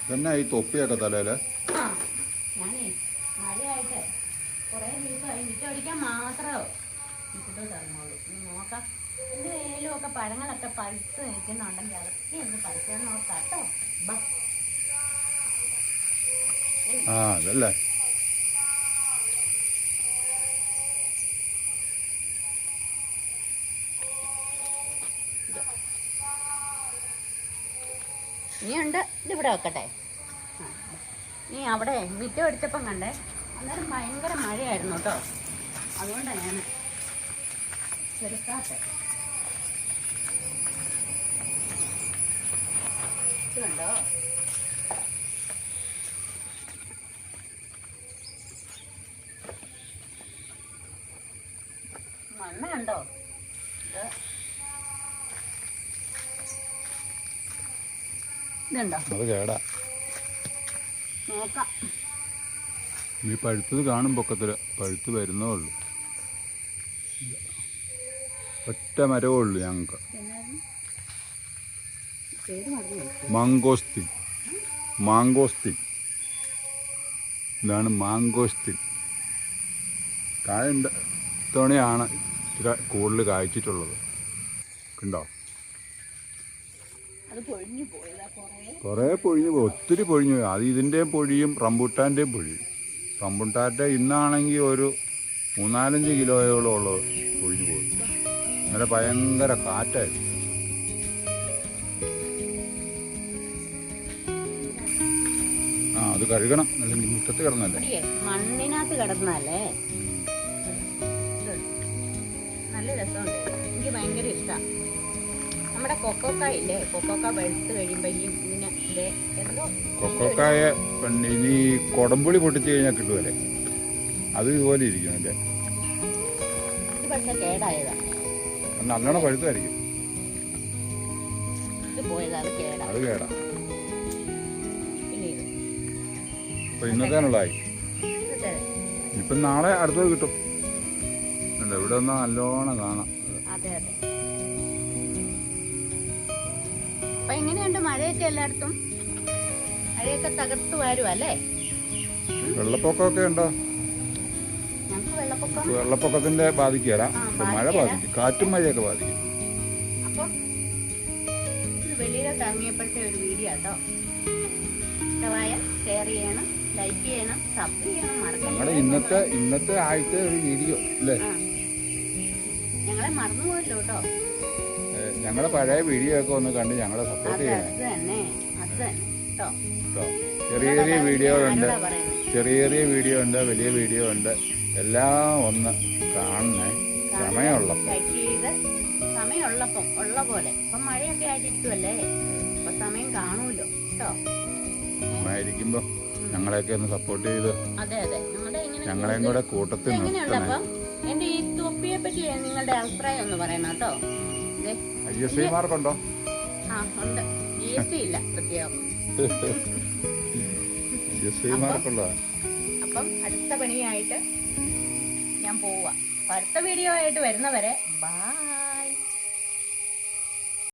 ഇതന്നെ ഈ തൊപ്പിയൊക്കെ തലയില്. ഞാനേ മഴയായിട്ട് കുറേ ദിവസമായി മിറ്റടിക്കാൻ മാത്രമോ മിറ്റത്തോട്ട് ഇറങ്ങുള്ളൂ. നോക്കാം എന്തെങ്കിലും ഒക്കെ പഴങ്ങളൊക്കെ പഴുത്ത് നിൽക്കുന്നുണ്ടെങ്കിൽ അതൊക്കെ ഒന്ന് പറിക്കാൻ നോക്കാം കേട്ടോ. ആ അതല്ലേ ഇനിയുണ്ട്, ഇതിവിടെ വെക്കട്ടെ. നീ അവിടെ മിറ്റം എടുത്തപ്പം കണ്ടേ, അന്നേരം ഭയങ്കര മഴയായിരുന്നു കേട്ടോ. അതുകൊണ്ടാണ് ഞാൻ ചെറുക്കാട്ടെ. ഇതുണ്ടോ മണ്ണുണ്ടോ? ഇതുണ്ടോ? അത് കേടാ. നോക്കാം. ഈ പഴുത്തത് കാണും പൊക്കത്തില്, പഴുത്ത് വരുന്നേ ഉള്ളൂ. ഒറ്റ മരമേ ഉള്ളൂ ഞങ്ങൾക്ക്. മാങ്കോസ്റ്റിൻ. മാങ്കോസ്റ്റിൻ, ഇതാണ് മാങ്കോസ്റ്റിൻ. കായുണ്ട്. ഇത്തവണയാണ് ഇച്ചിരി കൂടുതൽ കായ്ച്ചിട്ടുള്ളത്. കണ്ടോ? കുറേ പൊഴിഞ്ഞു പോയി, ഒത്തിരി പൊഴിഞ്ഞു പോയി. അത് ഇതിൻ്റെയും പൊഴിയും റംബൂട്ടാൻ്റെയും പൊഴിയും. റംബൂട്ടാൻ്റെ ഇന്നാണെങ്കിൽ ഒരു 3-4 കിലോയോളം ഉള്ളത് പൊഴിഞ്ഞു പോയി. ഇന്നലെ ഭയങ്കര കാറ്റായിരുന്നു. ആ അത് കഴുകണം, അല്ലെങ്കിൽ മുറ്റത്ത് കിടന്നല്ലേ. മണ്ണിനകത്ത് കിടന്നല്ലേ. നല്ല രസമുണ്ട്, എനിക്ക് ഭയങ്കര ഇഷ്ടമാണ്. നമ്മുടെ കൊക്കോക്കായില്ലേ, കൊക്കോക്ക വെളുത്ത് കഴിയുമ്പോൾ ഇങ്ങനെ എന്തോ കൊക്കോക്കായ ഇനി കൊടമ്പുളി പൊട്ടിച്ച് കഴിഞ്ഞാൽ കിട്ടുമല്ലേ, അത് ഇതുപോലെ ഇരിക്കും. അല്ലേ ഇത് പക്ഷെ കേടായതാ, നല്ലോണം പഴുത്തായിരിക്കും. ഇത് പോയതാ, അത് കേടാ. അത് കേടാ. പിന്നെ ഇത് ഇപ്പൊ ഇന്നത്തേനുള്ളതായി. ഇപ്പം നാളെ അടുത്തത് കിട്ടും. ഇവിടെ ഒന്നാ നല്ലോണം കാണാം. അതെ അതെ. അപ്പൊ എങ്ങനെയുണ്ട് മഴയൊക്കെ എല്ലായിടത്തും? മഴയൊക്കെ തകർത്തു വരും അല്ലേ? വെള്ളപ്പൊക്കമൊക്കെ ഉണ്ടോ? ഞങ്ങൾക്ക് വെള്ളപ്പൊക്കം, വെള്ളപ്പൊക്കത്തിന്റെ ബാധിക്കുകയല്ല, മഴ ബാധിക്കും. കാറ്റും മഴയൊക്കെ ബാധിക്കും. അപ്പൊ ഇത് വെളിയിലോട്ട് ഇറങ്ങിയപ്പോഴത്തെ ഒരു വീഡിയോ കേട്ടോ. ഇഷ്ടമായ ഷെയർ ചെയ്യണം, ലൈക്ക് ചെയ്യണം, സബ് ചെയ്യണം, ഞങ്ങളുടെ ഇന്നത്തെ ആഴ്ച ഒരു വീഡിയോ അല്ലേ. ഞങ്ങളെ മറന്നുപോയല്ലോ കേട്ടോ. ഞങ്ങളുടെ പഴയ വീഡിയോ ഒക്കെ ഒന്ന് കണ്ട് ഞങ്ങളെ സപ്പോർട്ട് ചെയ്യണം. അത് തന്നെ കേട്ടോ. ചെറിയ ചെറിയ വീഡിയോ ഉണ്ട്, ചെറിയ ചെറിയ വീഡിയോ ഉണ്ട്, വലിയ വീഡിയോ ഉണ്ട്. എല്ലാം ഒന്ന് കാണണേ സമയമുള്ളപ്പോൾ. സമയമുള്ളപ്പം ഉള്ള പോലെ. ഇപ്പം മഴയൊക്കെ ആയിട്ടിരിക്കുമല്ലേ, അപ്പൊ സമയം കാണൂല്ലോ കേട്ടോ. ആയിരിക്കുമ്പോ ഞങ്ങളെയൊക്കെ ഒന്ന് സപ്പോർട്ട് ചെയ്ത് അതെ അതെ ഞങ്ങളെയും കൂടെ കൂട്ടത്തിൽ നിർത്തണം. എന്റെ ഈ തൊപ്പിയെ പറ്റി നിങ്ങളുടെ അഭിപ്രായം ഒന്ന് പറയണം കേട്ടോ. ISI മാർക്കുണ്ടോ? ആ ഉണ്ട്, GST ഇല്ല പ്രത്യേകം. ISI മാർക്കുള്ളതാണ്. അപ്പം അടുത്ത പണിയായിട്ട് ഞാൻ പോവാ. അടുത്ത വീഡിയോ ആയിട്ട് വരുന്നവരെ ബൈ.